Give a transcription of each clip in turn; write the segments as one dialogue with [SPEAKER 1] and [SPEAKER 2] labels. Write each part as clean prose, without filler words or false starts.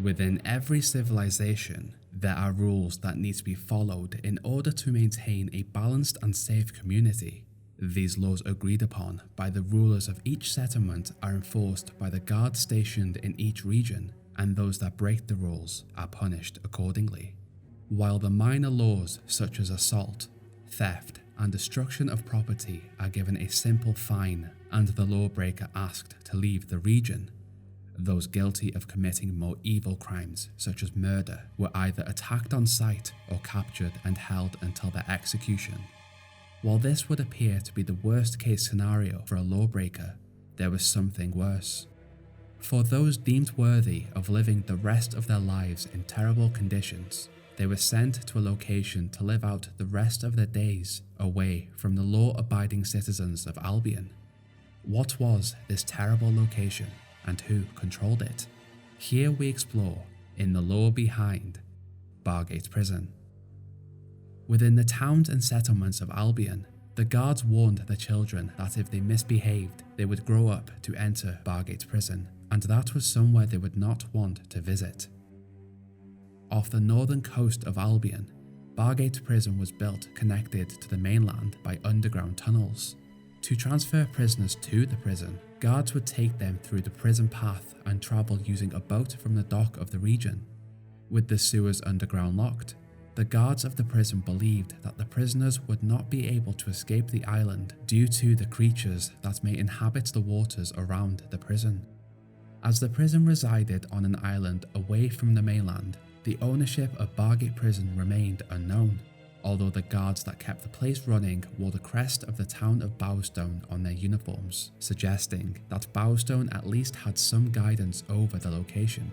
[SPEAKER 1] Within every civilization, there are rules that need to be followed in order to maintain a balanced and safe community. These laws agreed upon by the rulers of each settlement are enforced by the guards stationed in each region, and those that break the rules are punished accordingly. While the minor laws such as assault, theft, and destruction of property are given a simple fine and the lawbreaker asked to leave the region, those guilty of committing more evil crimes such as murder were either attacked on sight or captured and held until their execution. While this would appear to be the worst case scenario for a lawbreaker, there was something worse. For those deemed worthy of living the rest of their lives in terrible conditions, they were sent to a location to live out the rest of their days away from the law-abiding citizens of Albion. What was this terrible location, and who controlled it? Here we explore in the lore behind Bargate Prison. Within the towns and settlements of Albion, the guards warned the children that if they misbehaved, they would grow up to enter Bargate Prison, and that was somewhere they would not want to visit. Off the northern coast of Albion, Bargate Prison was built connected to the mainland by underground tunnels. To transfer prisoners to the prison, guards would take them through the prison path and travel using a boat from the dock of the region. With the sewers underground locked, the guards of the prison believed that the prisoners would not be able to escape the island due to the creatures that may inhabit the waters around the prison. As the prison resided on an island away from the mainland, the ownership of Bargate Prison remained unknown, although the guards that kept the place running wore the crest of the town of Bowstone on their uniforms, suggesting that Bowstone at least had some guidance over the location.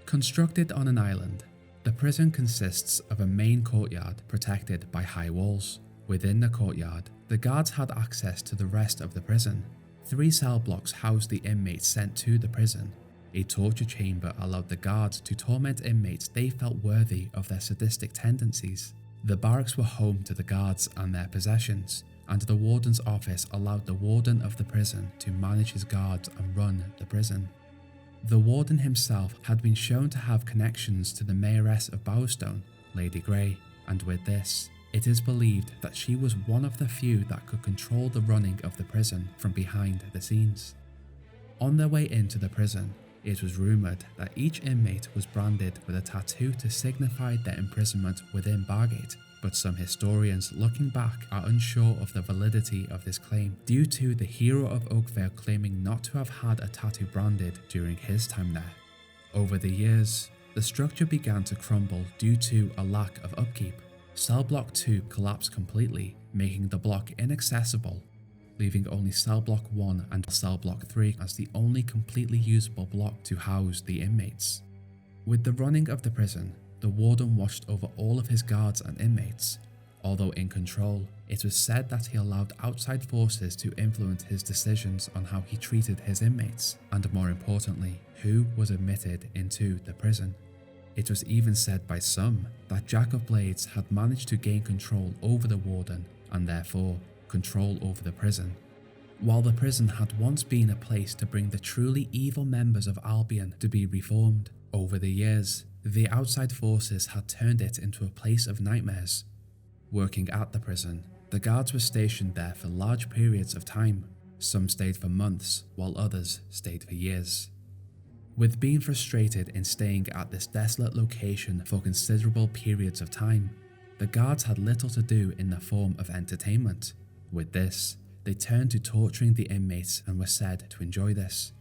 [SPEAKER 1] Constructed on an island, the prison consists of a main courtyard protected by high walls. Within the courtyard, the guards had access to the rest of the prison. 3 cell blocks housed the inmates sent to the prison. A torture chamber allowed the guards to torment inmates they felt worthy of their sadistic tendencies. The barracks were home to the guards and their possessions, and the warden's office allowed the warden of the prison to manage his guards and run the prison. The warden himself had been shown to have connections to the mayoress of Bowstone, Lady Grey, and with this, it is believed that she was one of the few that could control the running of the prison from behind the scenes. On their way into the prison, it was rumoured that each inmate was branded with a tattoo to signify their imprisonment within Bargate, but some historians looking back are unsure of the validity of this claim due to the hero of Oakvale claiming not to have had a tattoo branded during his time there. Over the years, the structure began to crumble due to a lack of upkeep. Cell Block 2 collapsed completely, making the block inaccessible, leaving only Cell Block 1 and Cell Block 3 as the only completely usable block to house the inmates. With the running of the prison, the warden watched over all of his guards and inmates. Although in control, it was said that he allowed outside forces to influence his decisions on how he treated his inmates, and more importantly, who was admitted into the prison. It was even said by some that Jack of Blades had managed to gain control over the warden and therefore control over the prison. While the prison had once been a place to bring the truly evil members of Albion to be reformed, over the years, the outside forces had turned it into a place of nightmares. Working at the prison, the guards were stationed there for large periods of time. Some stayed for months, while others stayed for years. With being frustrated in staying at this desolate location for considerable periods of time, the guards had little to do in the form of entertainment. With this, they turned to torturing the inmates and were said to enjoy this.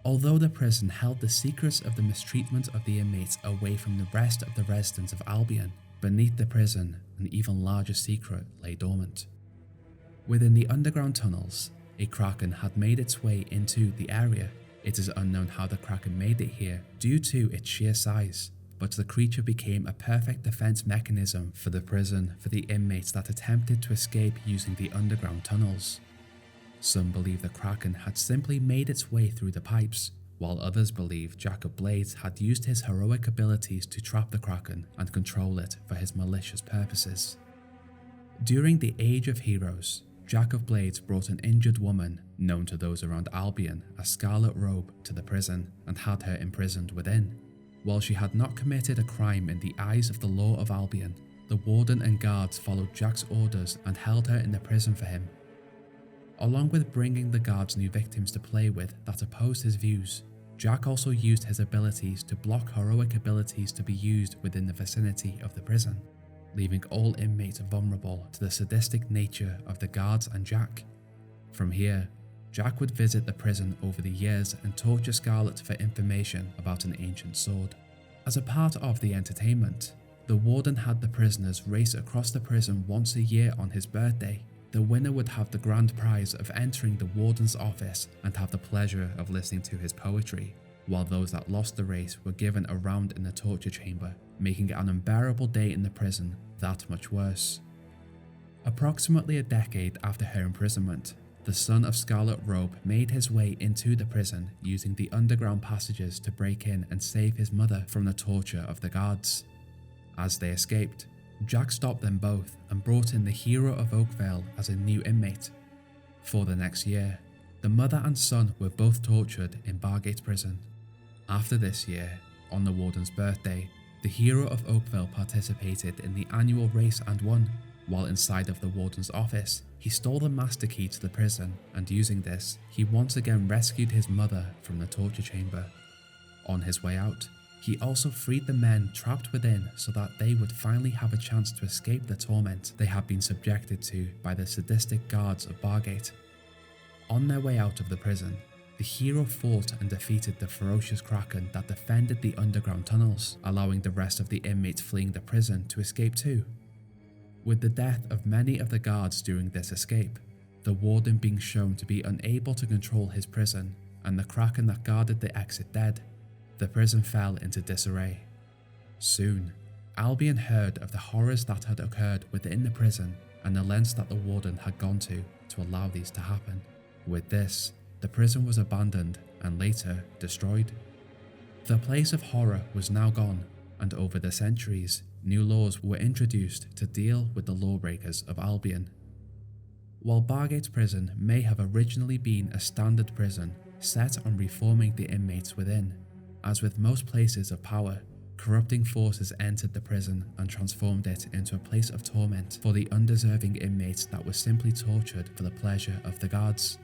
[SPEAKER 1] Although the prison held the secrets of the mistreatment of the inmates away from the rest of the residents of Albion, beneath the prison an even larger secret lay dormant. Within the underground tunnels, a kraken had made its way into the area. It is unknown how the kraken made it here due to its sheer size, but the creature became a perfect defense mechanism for the prison for the inmates that attempted to escape using the underground tunnels. Some believe the kraken had simply made its way through the pipes, while others believe Jack of Blades had used his heroic abilities to trap the kraken and control it for his malicious purposes. During the Age of Heroes, Jack of Blades brought an injured woman, known to those around Albion as Scarlet Robe, to the prison and had her imprisoned within. While she had not committed a crime in the eyes of the law of Albion, the warden and guards followed Jack's orders and held her in the prison for him. Along with bringing the guards new victims to play with that opposed his views, Jack also used his abilities to block heroic abilities to be used within the vicinity of the prison, leaving all inmates vulnerable to the sadistic nature of the guards and Jack. From here, Jack would visit the prison over the years and torture Scarlet for information about an ancient sword. As a part of the entertainment, the warden had the prisoners race across the prison once a year on his birthday. The winner would have the grand prize of entering the warden's office and have the pleasure of listening to his poetry, while those that lost the race were given a round in the torture chamber, making an unbearable day in the prison that much worse. Approximately a decade after her imprisonment, the son of Scarlet Robe made his way into the prison using the underground passages to break in and save his mother from the torture of the guards. As they escaped, Jack stopped them both and brought in the hero of Oakvale as a new inmate. For the next year, the mother and son were both tortured in Bargate Prison. After this year, on the warden's birthday, the hero of Oakvale participated in the annual race and won. While inside of the warden's office, he stole the master key to the prison, and using this, he once again rescued his mother from the torture chamber. On his way out, he also freed the men trapped within so that they would finally have a chance to escape the torment they had been subjected to by the sadistic guards of Bargate. On their way out of the prison, the hero fought and defeated the ferocious kraken that defended the underground tunnels, allowing the rest of the inmates fleeing the prison to escape too. With the death of many of the guards during this escape, the warden being shown to be unable to control his prison, and the kraken that guarded the exit dead, the prison fell into disarray. Soon, Albion heard of the horrors that had occurred within the prison and the lengths that the warden had gone to allow these to happen. With this, the prison was abandoned and later destroyed. The place of horror was now gone, and over the centuries, new laws were introduced to deal with the lawbreakers of Albion. While Bargate Prison may have originally been a standard prison set on reforming the inmates within, as with most places of power, corrupting forces entered the prison and transformed it into a place of torment for the undeserving inmates that were simply tortured for the pleasure of the guards.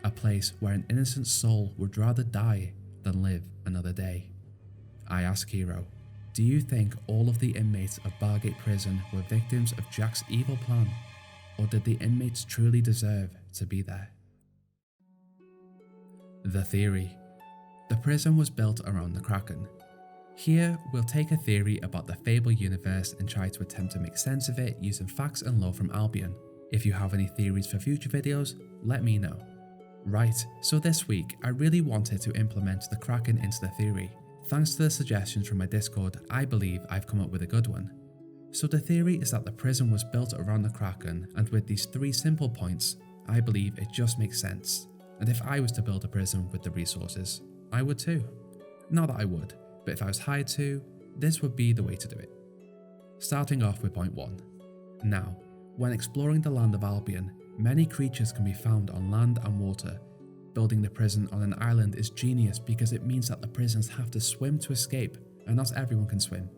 [SPEAKER 1] A place where an innocent soul would rather die than live another day. I ask Hero, do you think all of the inmates of Bargate Prison were victims of Jack's evil plan, or did the inmates truly deserve to be there? The theory. The prison was built around the Kraken. Here, we'll take a theory about the Fable universe and try to attempt to make sense of it using facts and lore from Albion. If you have any theories for future videos, let me know. Right, so this week, I really wanted to implement the Kraken into the theory. Thanks to the suggestions from my Discord, I believe I've come up with a good one. So the theory is that the prison was built around the Kraken, and with these 3 simple points, I believe it just makes sense. And if I was to build a prison with the resources, I would too. Not that I would, but if I was hired to, this would be the way to do it. Starting off with point 1. Now, when exploring the land of Albion, many creatures can be found on land and water. Building the prison on an island is genius because it means that the prisoners have to swim to escape, and not everyone can swim.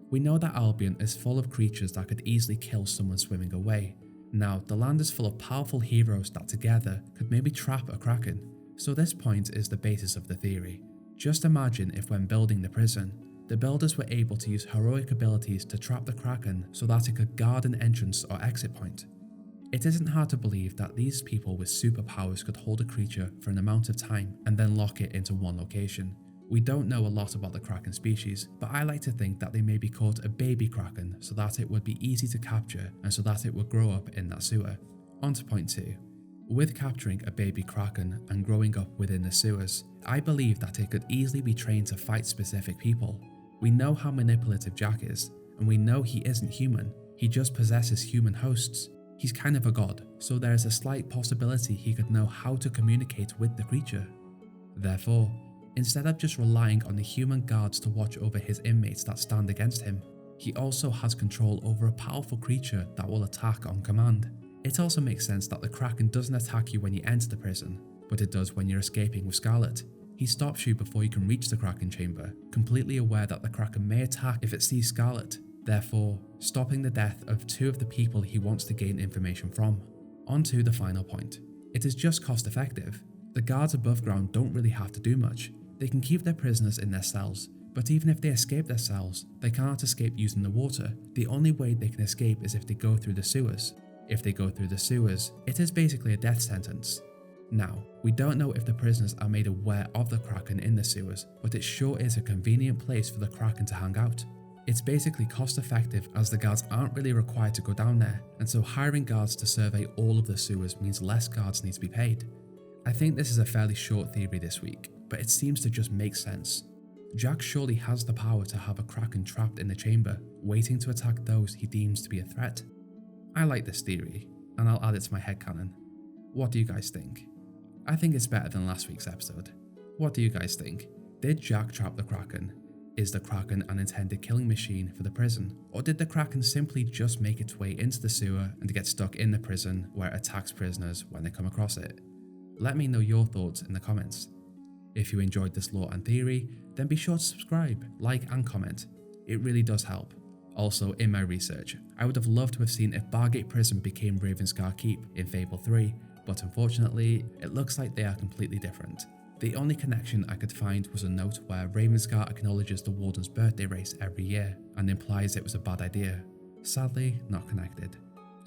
[SPEAKER 1] We know that Albion is full of creatures that could easily kill someone swimming away. Now, the land is full of powerful heroes that together could maybe trap a kraken. So this point is the basis of the theory. Just imagine if when building the prison, the builders were able to use heroic abilities to trap the kraken so that it could guard an entrance or exit point. It isn't hard to believe that these people with superpowers could hold a creature for an amount of time and then lock it into one location. We don't know a lot about the kraken species, but I like to think that they maybe caught a baby kraken so that it would be easy to capture and so that it would grow up in that sewer. On to point 2. With capturing a baby kraken and growing up within the sewers, I believe that it could easily be trained to fight specific people. We know how manipulative Jack is, and we know he isn't human, he just possesses human hosts. He's kind of a god, so there is a slight possibility he could know how to communicate with the creature. Therefore, instead of just relying on the human guards to watch over his inmates that stand against him, he also has control over a powerful creature that will attack on command. It also makes sense that the Kraken doesn't attack you when you enter the prison, but it does when you're escaping with Scarlet. He stops you before you can reach the Kraken chamber, completely aware that the Kraken may attack if it sees Scarlet, therefore stopping the death of 2 of the people he wants to gain information from. On to the final point. It is just cost effective. The guards above ground don't really have to do much. They can keep their prisoners in their cells, but even if they escape their cells, they cannot escape using the water. The only way they can escape is if they go through the sewers. If they go through the sewers, it is basically a death sentence. Now, we don't know if the prisoners are made aware of the Kraken in the sewers, but it sure is a convenient place for the Kraken to hang out. It's basically cost effective as the guards aren't really required to go down there, and so hiring guards to survey all of the sewers means less guards need to be paid. I think this is a fairly short theory this week, but it seems to just make sense. Jack surely has the power to have a Kraken trapped in the chamber, waiting to attack those he deems to be a threat. I like this theory, and I'll add it to my headcanon. What do you guys think? I think it's better than last week's episode. What do you guys think? Did Jack trap the Kraken? Is the Kraken an intended killing machine for the prison? Or did the Kraken simply just make its way into the sewer and get stuck in the prison where it attacks prisoners when they come across it? Let me know your thoughts in the comments. If you enjoyed this lore and theory, then be sure to subscribe, like and comment. It really does help. Also, in my research, I would have loved to have seen if Bargate Prison became Ravenscar Keep in Fable 3, but unfortunately, it looks like they are completely different. The only connection I could find was a note where Ravenscar acknowledges the warden's birthday race every year and implies it was a bad idea. Sadly, not connected.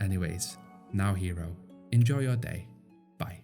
[SPEAKER 1] Anyways, now hero, enjoy your day. Bye.